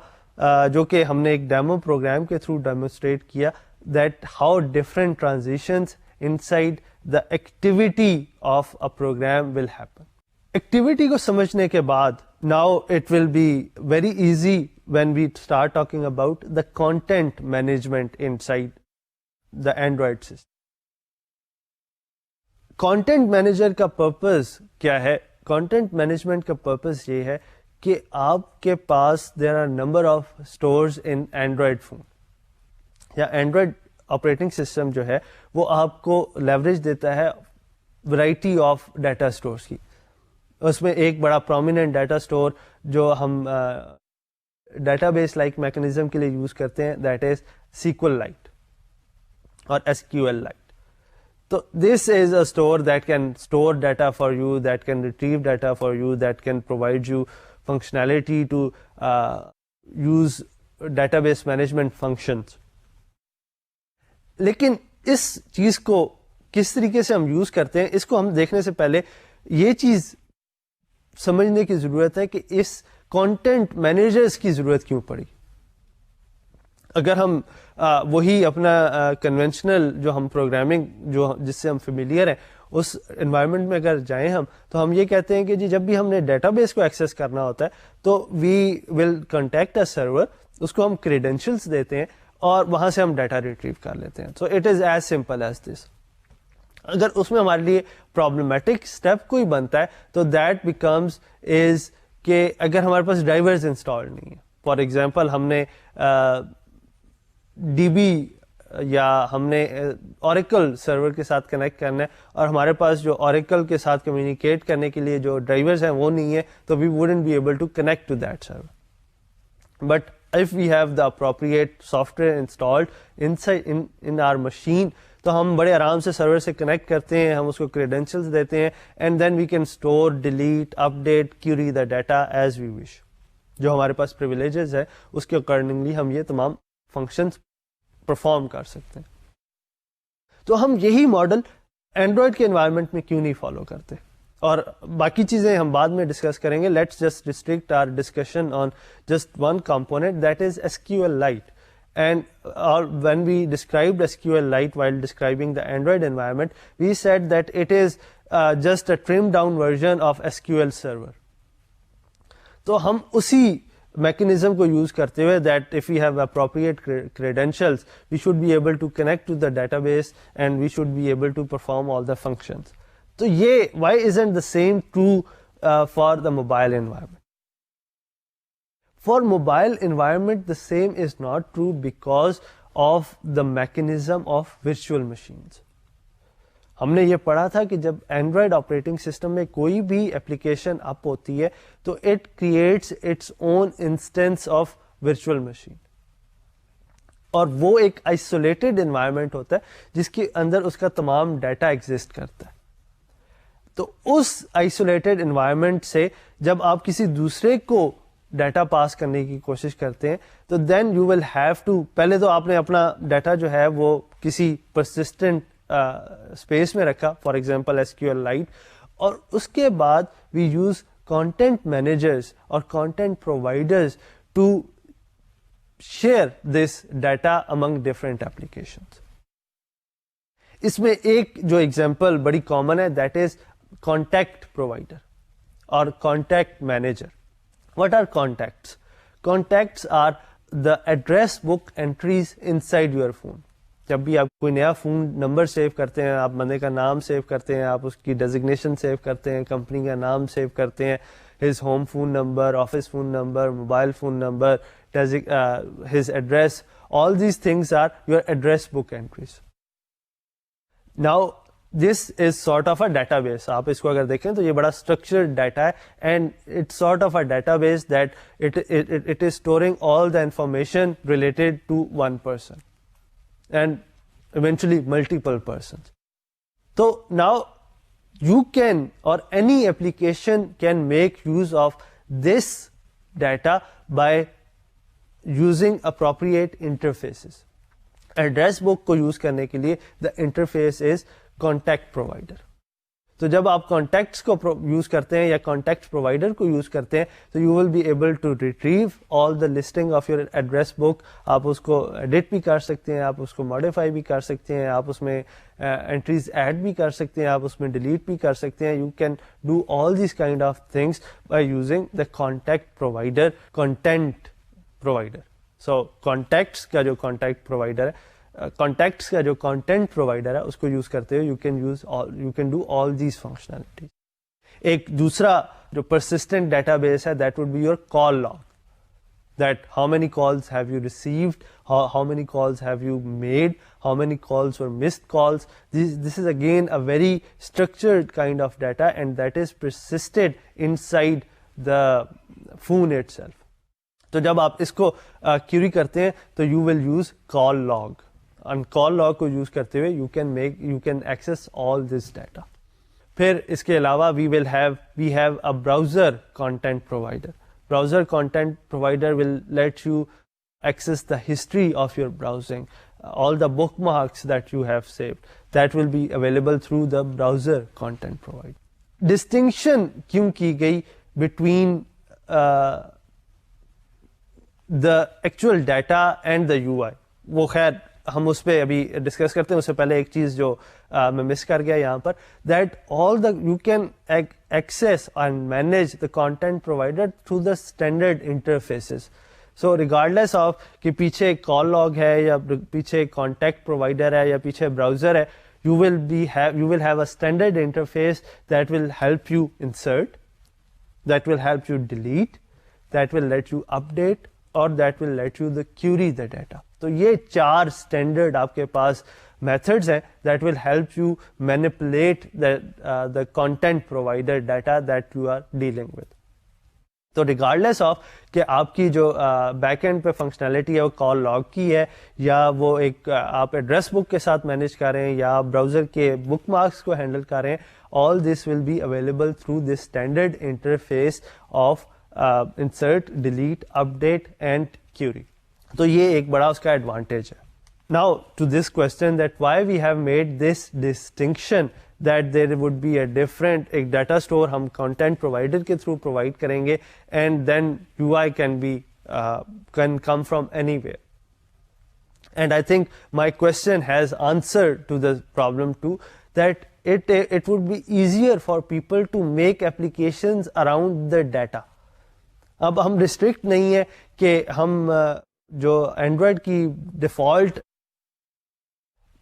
جو کہ ہم نے ایک ڈیمو پروگرام کے تھرو ڈیمونسٹریٹ کیا, that how different transitions in side the activity of a program will happen. Activity کو سمجھنے کے بعد now it will be very easy when we start talking about the content management inside the Android system. Content manager کا purpose کیا ہے؟ Content management کا purpose یہ ہے کہ آپ کے پاس there are number of stores in Android phone, یا Android operating system جو ہے وہ آپ کو leverage دیتا ہے variety of data stores کی. اس میں ایک بڑا پرومیننٹ ڈیٹا اسٹور جو ہم ڈیٹا بیس لائک میکنیزم کے لیے یوز کرتے ہیں, دیٹ از سیکول لائٹ اور S Q L lite. So this is a store that can store data for you, that can retrieve data for you, that can provide you functionality to use database management functions. لیکن اس چیز کو کس طریقے سے ہم use کرتے ہیں, اس کو ہم دیکھنے سے پہلے یہ چیز سمجھنے کی ضرورت ہے کہ اس کانٹینٹ مینیجرز کی ضرورت کیوں پڑی. اگر ہم وہی اپنا کنونشنل جو ہم پروگرامنگ جو جس سے ہم فیملیئر ہیں اس انوائرمنٹ میں اگر جائیں ہم, تو ہم یہ کہتے ہیں کہ جی جب بھی ہم نے ڈیٹا بیس کو ایکسیس کرنا ہوتا ہے تو وی ول کانٹیکٹ اے سرور, اس کو ہم کریڈینشیلس دیتے ہیں اور وہاں سے ہم ڈیٹا ریٹریو کر لیتے ہیں. So it is as simple as this. اگر اس میں ہمارے لیے پرابلمٹک اسٹیپ کوئی بنتا ہے تو دیٹ بیکمز از کہ اگر ہمارے پاس ڈرائیورز انسٹال نہیں ہیں, فار ایگزامپل ہم نے ڈی بی یا ہم نے اوریکل سرور کے ساتھ کنیکٹ کرنا ہے اور ہمارے پاس جو اوریکل کے ساتھ کمیونیکیٹ کرنے کے لیے جو ڈرائیورز ہیں وہ نہیں ہیں, تو we wouldn't be able to connect to that server. But if we have the appropriate software installed inside in our machine, تو ہم بڑے آرام سے سرور سے کنیکٹ کرتے ہیں, ہم اس کو credentials دیتے ہیں, and then we can store, delete, update, query the data as we wish. جو ہمارے پاس privileges ہے اس کے accordingly ہم یہ تمام functions perform کر سکتے ہیں. تو ہم یہی ماڈل اینڈرائڈ کے انوائرمنٹ میں کیوں نہیں فالو کرتے, اور باقی چیزیں ہم بعد میں ڈسکس کریں گے. Let's just restrict our discussion on just one component that is SQLite. And when we described SQLite while describing the Android environment, we said that it is just a trimmed down version of SQL Server. تو ہم اسی mechanism کو use کرتے ہوئے that if we have appropriate credentials, we should be able to connect to the database and we should be able to perform all the functions. تو یہ why isn't the same true for the mobile environment? For mobile environment, the same is not true because of the mechanism of virtual machines. ہم نے یہ پڑھا تھا کہ جب Android operating system میں کوئی بھی ایپلیکیشن اپ ہوتی ہے تو it creates its own instance of virtual machine, اور وہ ایک آئسولیٹڈ انوائرمنٹ ہوتا ہے جس کے اندر اس کا تمام ڈیٹا ایگزسٹ کرتا ہے. تو اس آئسولیٹڈ انوائرمنٹ سے جب آپ کسی دوسرے کو ڈیٹا پاس کرنے کی کوشش کرتے ہیں تو then you will have to, پہلے تو آپ نے اپنا ڈیٹا جو ہے وہ کسی پرسسٹنٹ اسپیس میں رکھا, فار ایگزامپل SQLite, اور اس کے بعد وی یوز کانٹینٹ مینیجرز اور content providers to share this data among different applications. اس میں ایک جو ایگزامپل بڑی کامن ہے دیٹ از کانٹیکٹ پرووائڈر اور contact manager. What are contacts? Contacts are the address book entries inside your phone. جب بھی آپ کوئی نیا فون نمبر سیو کرتے ہیں, آپ بندے کا نام سیو کرتے ہیں, آپ اس کی ڈیزگنیشن سیو کرتے ہیں, کمپنی کا نام سیو کرتے ہیں, his home phone number, office phone number, mobile phone number, his address, all these things are your address book entries. Now this is sort of a database. آپ اس کو اگر دیکھیں تو یہ بڑا structured data ہے, and it's sort of a database that it is storing all the information related to one person and eventually multiple persons. So now you can, or any application can make use of this data by using appropriate interfaces. Address book کو use کرنے کے لیے the interface is contact provider. تو جب آپ contacts کو use کرتے ہیں یا کانٹیکٹ پرووائڈر کو یوز کرتے ہیں تو you will be able to retrieve all the listing of your address book. آپ اس کو ایڈٹ بھی کر سکتے ہیں, آپ اس کو ماڈیفائی بھی کر سکتے ہیں, آپ اس میں انٹریز ایڈ بھی کر سکتے ہیں, آپ اس میں ڈیلیٹ بھی کر سکتے ہیں. You can do all these kind of things by using the contact provider, content provider. So contacts کا جو کانٹیکٹ پرووائڈر ہے, کانٹیکٹس کا جو کانٹینٹ پرووائڈر ہے, اس کو یوز کرتے ہوئے you can do all these functionalities. ایک دوسرا جو پرسسٹنٹ ڈیٹا بیس ہے that would be your call log, that how many calls have you received, how many calls have you made, how many calls were missed calls. This is again a very structured kind of data and that is persisted inside the phone itself. تو جب آپ اس کو query کرتے ہیں تو you will use call log. on call log کو use کرتے ہوئے you can access all this data. پھر اس کے علاوہ we have a browser content provider. Browser content provider will let you access the history of your browsing, all the bookmarks that you have saved, that will be available through the browser content provider. Distinction کیوں کی گئی between the actual data and the UI, وہ خیر ہم اس پہ ابھی discuss کرتے ہیں. اس سے پہلے ایک چیز جو میں مس کر گیا یہاں پر, that all the you can access and manage the content provided through the standard interfaces. So regardless of کہ پیچھے کال لاگ ہے یا پیچھے کانٹیکٹ پرووائڈر ہے یا پیچھے براؤزر ہے, you will have a standard interface that will help you insert, that will help you delete, that will let you update, or that will let you query the data. تو یہ 4 standard آپ کے پاس methods ہیں that will help you manipulate the content provider data that you are dealing with. تو regardless of کہ آپ کی جو بیک اینڈ پہ فنکشنالٹی ہے وہ کال لاگ کی ہے یا وہ ایک آپ ایڈریس بک کے ساتھ مینیج کر رہے ہیں یا آپ براؤزر کے بک مارکس کو ہینڈل کر رہے ہیں, all this will be available through this standard interface of insert, delete, update and query. تو یہ ایک بڑا اس کا ایڈوانٹیج ہے. Now to this question that why we have made this distinction that there would be a different ایک data store ہم content provider کے تھرو پرووائڈ کریں گے and then UI can come from anywhere. And I think my question has answered to the problem too, that it would be easier for people to make applications around the data. اب ہم restrict نہیں ہے کہ ہم جو Android کی default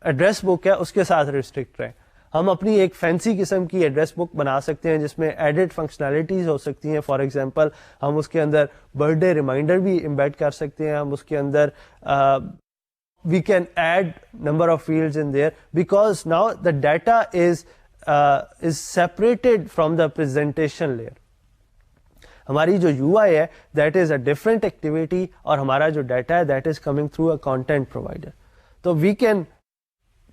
address book ہے اس کے ساتھ ریسٹرکٹ رہیں. ہم اپنی ایک فینسی قسم کی ایڈریس بک بنا سکتے ہیں جس میں ایڈڈ فنکشنالٹیز ہو سکتی ہیں. فار ایگزامپل ہم اس کے اندر برتھ ڈے ریمائنڈر بھی امبیڈ کر سکتے ہیں. ہم اس کے اندر we can add number of fields in there because now the data is separated from the presentation layer. ہماری جو UI ہے that is a different activity اور ہمارا جو ڈیٹا ہے that is coming through a content provider. تو we can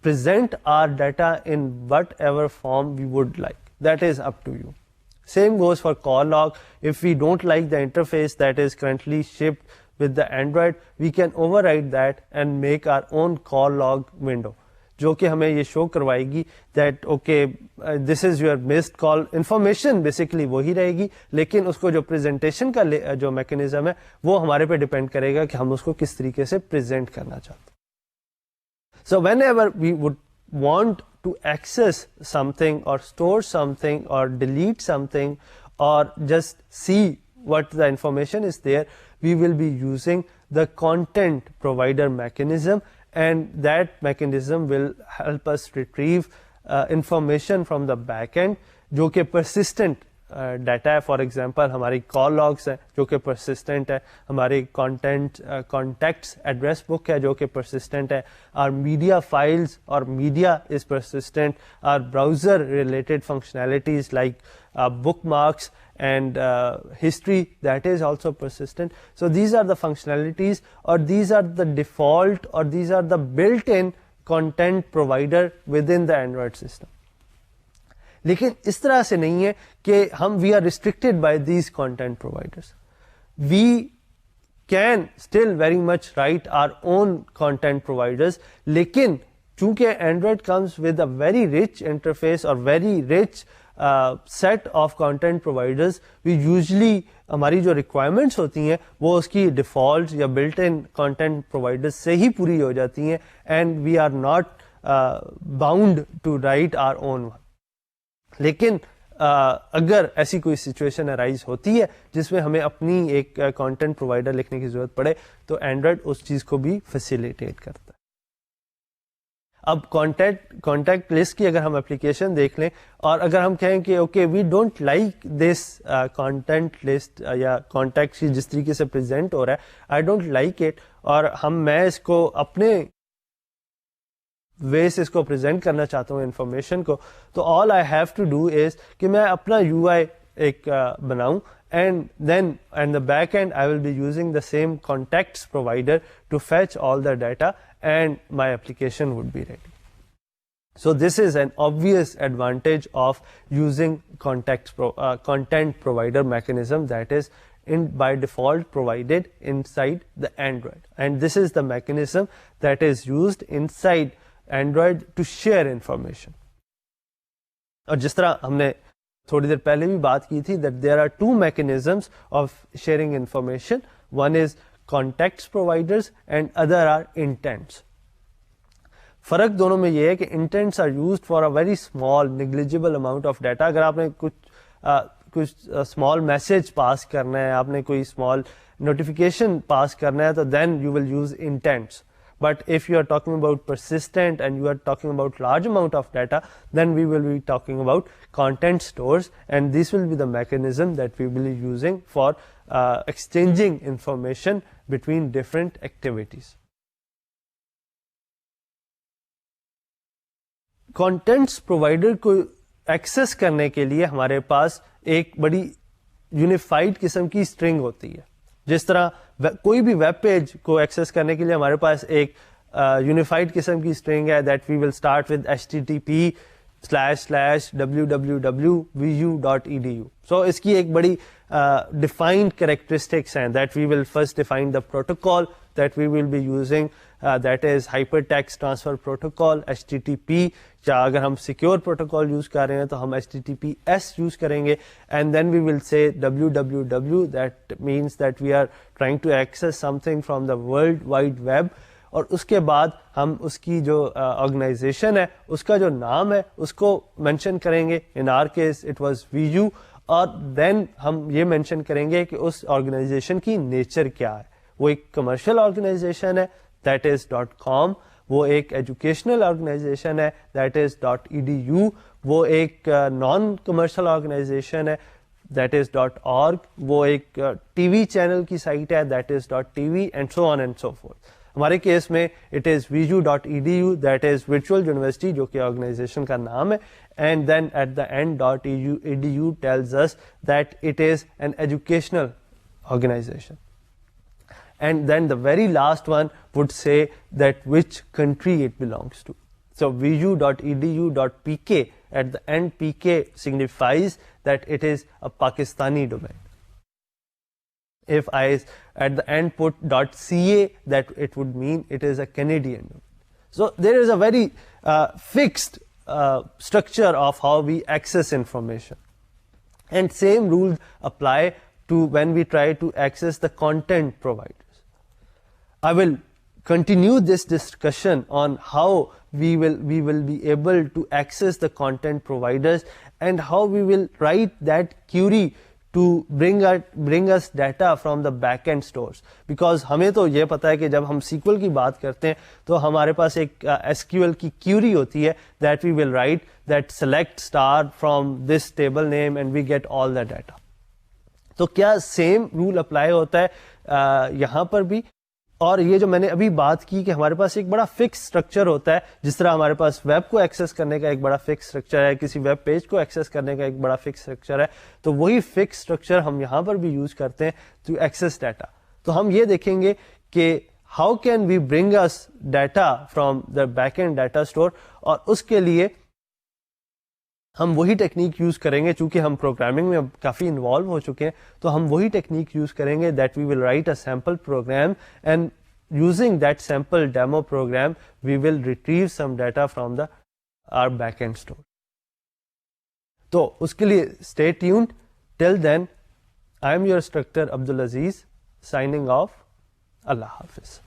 present our data in whatever form we would like. That is up to you. Same goes for call log. If we don't like the interface that is currently shipped with the Android, we can override that and make our own call log window, جو کہ ہمیں یہ شو کروائے گی that okay this is your missed call information. Basically وہی رہے گی لیکن اس کو جو پریزنٹیشن کا جو میکینزم ہے وہ ہمارے پہ ڈپینڈ کرے گا کہ ہم اس کو کس طریقے سے پریزنٹ کرنا چاہتے ہیں. So whenever we would want to access something or store something or delete something or just see what the information is there, we will be using the content provider mechanism, and that mechanism will help us retrieve information from the back end جو کہ persistent data ہے. For example ہماری کال logs ہیں جو کہ persistent ہے, ہماری contacts address book ہے جو کہ پرسسٹنٹ ہے, اور میڈیا فائلز اور میڈیا از پرسسٹنٹ, اور browser related functionalities like book marks and history that is also persistent. So these are the functionalities or these are the default or these are the built-in content provider within the Android system. لیکن اس طرح سے نہیں ہے کہ ہم we are restricted by these content providers. We can still very much write our own content providers, لیکن چونکہ Android comes with a very rich interface اور very rich set of content providers, we usually ہماری جو requirements ہوتی ہیں وہ اس کی default یا بلٹ ان کانٹینٹ پرووائڈرز سے ہی پوری ہو جاتی ہیں, and we are not bound to write our own one. لیکن اگر ایسی کوئی سچویشن ارائز ہوتی ہے جس میں ہمیں اپنی ایک کانٹینٹ پرووائڈر لکھنے کی ضرورت پڑے تو اینڈرائڈ اس چیز کو بھی فیسیلیٹیٹ کرتا ہے. اب کانٹیکٹ لسٹ کی اگر ہم اپلیکیشن دیکھ لیں اور اگر ہم کہیں کہ okay we don't like this content list یا کانٹیکٹ جس طریقے سے پریزنٹ ہو رہا ہے, آئی ڈونٹ لائک اٹ, اور میں اس کو اپنے ویس اس کو پریزنٹ کرنا چاہتا ہوں انفارمیشن کو, تو all I have to do is کہ میں اپنا UI ایک بناؤں, and then and the back end I will be using the same contacts provider to fetch all the data and my application would be ready. So this is an obvious advantage of using content provider mechanism that is by default provided inside the Android. And this is the mechanism that is used inside Android to share information. اور جس طرح ہم نے تھوڑی دیر پہلے بھی بات کی تھی that there are two mechanisms of sharing information. One is context providers and other are intents. فرق دونوں میں یہ ہے کہ intents are used for a very small negligible amount of data. اگر آپ نے کچھ small message پاس کرنا ہے, آپ نے کوئی small notification پاس کرنا ہے, تو then you will use intents. But if you are talking about persistent and you are talking about large amount of data, then we will be talking about content stores, and this will be the mechanism that we will be using for exchanging information between different activities. Contents provider کو Axis کرنے کے لیے ہمارے پاس ایک بڑی unified قسم کی string ہوتی ہے. جس طرح کوئی بھی ویب پیج کو ایکسس کرنے کے لیے ہمارے پاس ایک یونیفائڈ قسم کی اسٹرنگ ہے that we will start with http://www.vu.edu. So اس کی ایک بڑی ڈیفائنڈ کریکٹرسٹکس ہیں that we will first define the protocol that we will be using, that is hypertext transfer protocol HTTP, یا اگر ہم secure protocol use کر رہے ہیں تو ہم HTTPS use کریں گے, and then we will say www, that means that we are trying to access something from the world wide web. اور اس کے بعد ہم اس کی جو آرگنائزیشن ہے اس کا جو نام ہے اس کو مینشن کریں گے. in our case it was VU, اور دین ہم یہ مینشن کریں گے کہ اس آرگنائزیشن کی نیچر کیا ہے. وہ ایک کمرشل آرگنائزیشن ہے دیٹ از .com, وہ ایک ایجوکیشنل آرگنائزیشن ہے دیٹ از .edu, وہ ایک نان کمرشل آرگنائزیشن ہے دیٹ از .org, وہ ایک ٹی وی چینل کی سائٹ ہے that is .tv, and so on and so forth. ہمارے کیس میں it is VU.edu, that is virtual university جو کہ آرگنائزیشن کا نام ہے, and then at the end .edu tells us that it is an educational organization. And then the very last one would say that which country it belongs to. So vu.edu.pk, at the end pk signifies that it is a Pakistani domain. If I at the end put .ca, that it would mean it is a Canadian domain. So there is a very fixed structure of how we access information. And same rules apply to when we try to access the content providers. I will continue this discussion on how we will be able to access the content providers and how we will write that query to bring us data from the backend stores. Because ہمیں تو یہ پتا ہے کہ جب ہم SQL کی بات کرتے ہیں تو ہمارے پاس ایک SQL کی query ہوتی ہے that we will write that select star from this table name and we get all the data. تو کیا سیم رول اپلائی ہوتا ہے یہاں پر بھی؟ اور یہ جو میں نے ابھی بات کی کہ ہمارے پاس ایک بڑا فکس اسٹرکچر ہوتا ہے, جس طرح ہمارے پاس ویب کو ایکسیس کرنے کا ایک بڑا فکس اسٹرکچر ہے, کسی ویب پیج کو ایکسیس کرنے کا ایک بڑا فکس اسٹرکچر ہے, تو وہی فکس اسٹرکچر ہم یہاں پر بھی یوز کرتے ہیں ٹو ایکسیس ڈیٹا. تو ہم یہ دیکھیں گے کہ ہاؤ کین وی برنگ اس data from the back end data store, اور اس کے لیے ہم وہی ٹیکنیک یوز کریں گے. چونکہ ہم پروگرامنگ میں کافی انوالو ہو چکے ہیں تو ہم وہی ٹیکنیک یوز کریں گے that we will write a sample program, and using that sample demo program we will retrieve some data from our backend store. تو اس کے لیے stay tuned. Till then, I am your instructor Abdul Aziz signing off. Allah Hafiz.